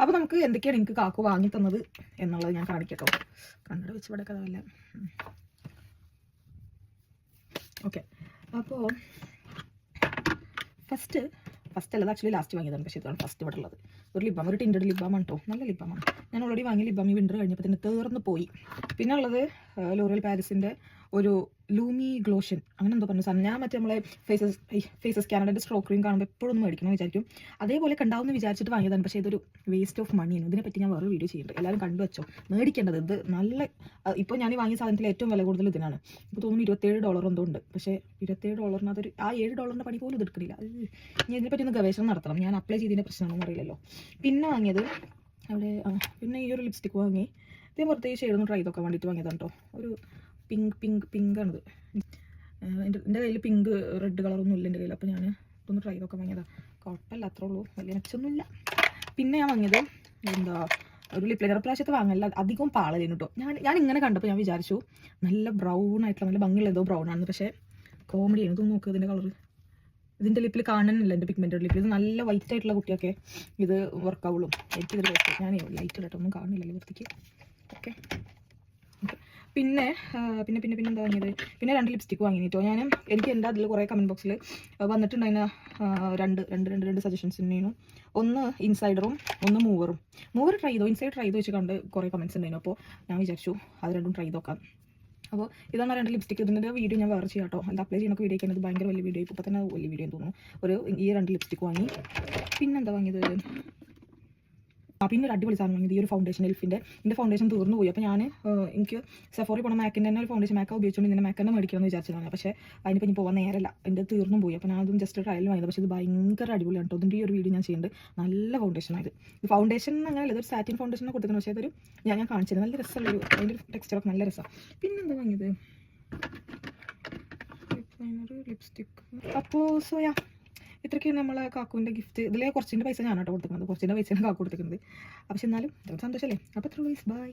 അപ്പോൾ നമുക്ക് എന്തൊക്കെയാണ് എനിക്ക് കാക്കു വാങ്ങി തന്നത് എന്നുള്ളത് ഞാൻ കാണിക്കട്ടോ. കണ്ണട വെച്ച് ഇവിടെ കഥവല്ല. ഓക്കെ, അപ്പോൾ ഫസ്റ്റ് അല്ലത് ആക്ച്വലി ലാസ്റ്റ് വാങ്ങിയതാണ്, പക്ഷേ ഇതാണ് ഫസ്റ്റ് ഇവിടെ ഉള്ളത്. ഒരു ലിബാം, ഒരു ടിൻറ്റഡ് ലിബാമാണ് കേട്ടോ, നല്ല ലിബാമാണ്. ഞാൻ ഓൾറെഡി വാങ്ങിയ ലിബാം ഈ വിൻ്റർ കഴിഞ്ഞപ്പോൾ തന്നെ തീർന്ന് പോയി. പിന്നെ ഉള്ളത് ലോറിയൽ പാരീസിൻ്റെ ഒരു ലൂമി ഗ്ലോഷൻ അങ്ങനെ എന്തോ പറഞ്ഞു സാധനം. ഞാൻ മറ്റേ നമ്മളെ ഫേസസ് കാനഡയുടെ സ്ട്രോക്ക് ക്രീം കാണുമ്പോൾ എപ്പോഴും ഒന്ന് മേടിക്കണം വിചാരിക്കും. അതേപോലെ കണ്ടാവുമെന്ന് വിചാരിച്ചിട്ട് വാങ്ങിയതാണ്, പക്ഷേ ഇതൊരു വേസ്റ്റ് ഓഫ് മണിയാണ്. ഇതിനെപ്പറ്റി ഞാൻ വേറെ വീഡിയോ ചെയ്യുന്നുണ്ട്, എല്ലാവരും കണ്ടു വെച്ചോ. മേടിക്കേണ്ടത് ഇത് നല്ല, ഇപ്പോൾ ഞാൻ വാങ്ങിയ സാധനത്തിൽ ഏറ്റവും വില കൂടുതൽ ഇതിനാണ്. ഇപ്പോൾ തോന്നുന്നു $27 എന്തോ ഉണ്ട്, പക്ഷേ $27 അതൊരു ആ $7 പണി പോലും ഇത് എടുക്കണില്ല. ഞാൻ ഇതിനെപ്പറ്റി ഒന്ന് ഗവേഷണം നടത്തണം, ഞാൻ അപ്ലൈ ചെയ്തതിൻ്റെ പ്രശ്നമാണെന്ന് അറിയില്ലല്ലോ. പിന്നെ വാങ്ങിയത് അവിടെ പിന്നെ ഈ ഒരു ലിപ്സ്റ്റിക്ക് വാങ്ങി. ഇത് പുറത്തെ ഈ ഷെയ്ഡൊന്ന് ട്രൈ ചെയ്തൊക്കെ വേണ്ടിയിട്ട് വാങ്ങിയതാണ് കേട്ടോ. ഒരു പിങ്കാണിത്. എൻ്റെ കയ്യിൽ പിങ്ക് റെഡ് കളറൊന്നും ഇല്ല എൻ്റെ കയ്യിൽ, അപ്പോൾ ഞാൻ ഇതൊന്ന് ട്രൈ ചെയ്തൊക്കെ വാങ്ങിയതാണ്. കുഴപ്പമില്ല, അത്രേ ഉള്ളൂ, വലിയ മെച്ചമൊന്നുമില്ല. പിന്നെ ഞാൻ വാങ്ങിയത് എന്താ ഒരു ലിപ് ലൈനർ. പ്രാവശ്യത്തെ വാങ്ങല്ല, അധികം പാളലേന് കേട്ടോ. ഞാൻ ഇങ്ങനെ കണ്ടപ്പോൾ ഞാൻ വിചാരിച്ചു നല്ല ബ്രൗൺ ആയിട്ടുള്ള നല്ല ഭംഗിയുള്ള ഏതോ ബ്രൗൺ ആണ്, പക്ഷേ കോമഡിയാണ്. ഇതൊന്നും നോക്കുക, ഇതിൻ്റെ കളർ ഇതിൻ്റെ ലിപ്പിൽ കാണാനില്ല, എൻ്റെ പിഗ്മെൻറ്റഡ് ലിപ്പിൽ. ഇത് നല്ല വൈറ്റ് ആയിട്ടുള്ള കുട്ടിയൊക്കെ ഇത് വർക്കാവുള്ളൂ. എനിക്കിതിൽ ഞാൻ ലൈറ്റ് ഇടട്ടൊന്നും കാണുന്നില്ലല്ലോ വൃത്തിക്ക്. ഓക്കെ, പിന്നെ എന്താ വാങ്ങിയത്? പിന്നെ 2 ലിപ്സ്റ്റിക്ക് വാങ്ങി കേട്ടോ ഞാൻ. എനിക്ക് എൻ്റെ അതിൽ കുറേ കമൻറ്റ് ബോക്സിൽ വന്നിട്ടുണ്ടായിരുന്ന രണ്ട് സജഷൻസ് തന്നെയാണ്. ഒന്ന് ഇൻസൈഡറും ഒന്ന് മൂവറും. മൂവർ ട്രൈ ചെയ്തോ, ഇൻസൈഡ് ട്രൈ ചെയ്ത് വെച്ച് കണ്ട് കുറേ കമൻറ്റ്സ് ഉണ്ടായിരുന്നു. അപ്പോൾ ഞാൻ വിചാരിച്ചു അത് രണ്ടും ട്രൈ ചെയ്ത് നോക്കാം. അപ്പോൾ ഇതാണ് 2 ലിപ്സ്റ്റിക്ക്. ഇതിൻ്റെ വീഡിയോ ഞാൻ വേറെ ചെയ്യാം കേട്ടോ. അത് അപ്ലൈ ചെയ്യുന്ന വീഡിയോ ഒക്കെ ഭയങ്കര വലിയ വീഡിയോ, ഇപ്പോൾ തന്നെ വലിയ വീഡിയോ തോന്നുന്നു. ഈ 2 ലിപ്സ്റ്റിക്ക് വാങ്ങി. പിന്നെന്താ വാങ്ങിയത്? പിന്നെ ഒരു അടിപൊളി സാധനം വാങ്ങിയത് ഈ ഒരു ഫൗണ്ടേഷൻ, എൽഫിൻ്റെ. എൻ്റെ ഫൗണ്ടേഷൻ തീർന്നു പോയി. അപ്പോൾ ഞാൻ എനിക്ക് സെഫോറിൽ പോകണം, മാക്കിൻ്റെ തന്നെ ഒരു ഫൗണ്ടേഷൻ മാക്ക ഉപയോഗിച്ചുകൊണ്ട് ഇതിൻ്റെ മാക്ക് തന്നെ മേടിക്കണമെന്ന് വിചാരിച്ചതാണ്. പക്ഷേ അതിനിപ്പോൾ ഇനി പോകാൻ നേരല്ല, എൻ്റെ തീർന്നും പോയി. അപ്പോൾ ഞാൻ അതും ജസ്റ്റ് ട്രയൽ വാങ്ങിയത്. പക്ഷേ ഇത് ഭയങ്കര അടിപൊളിയാണ് കേട്ടോ. ഇതിൻ്റെ ഈ ഒരു വീഡിയോ ഞാൻ ചെയ്യുന്നുണ്ട്. നല്ല ഫൗണ്ടേഷനായത്. ഇത് ഫൗണ്ടേഷൻ അങ്ങനെയല്ല, ഇതൊരു സാറ്റിൻ ഫൗണ്ടേഷനെ കൊടുത്തിട്ടുണ്ട്, പക്ഷേ അതൊരു ഞാൻ കാണിച്ചത് നല്ല രസമുള്ളൊരു, അതിൻ്റെ ഒരു ടെക്സ്ചറൊക്കെ നല്ല രസമാണ്. പിന്നെന്താ വാങ്ങിയത്? ലിപ്സ്റ്റിക്ക്. അപ്പോൾ സോയാ ഇത്രയ്ക്കാണ് നമ്മളെ കാക്കുവിൻ്റെ ഗിഫ്റ്റ്. ഇതിലെ കുറച്ചിൻ്റെ പൈസ ഞാനാട്ടോ കൊടുത്തിരിക്കുന്നത്, കുറച്ചിൻ്റെ പൈസയാണ് കാക്കു കൊടുത്തിരിക്കുന്നത്. പക്ഷെ എന്നാലും സന്തോഷമല്ലേ. അപ്പോൾ 3 ബൈ.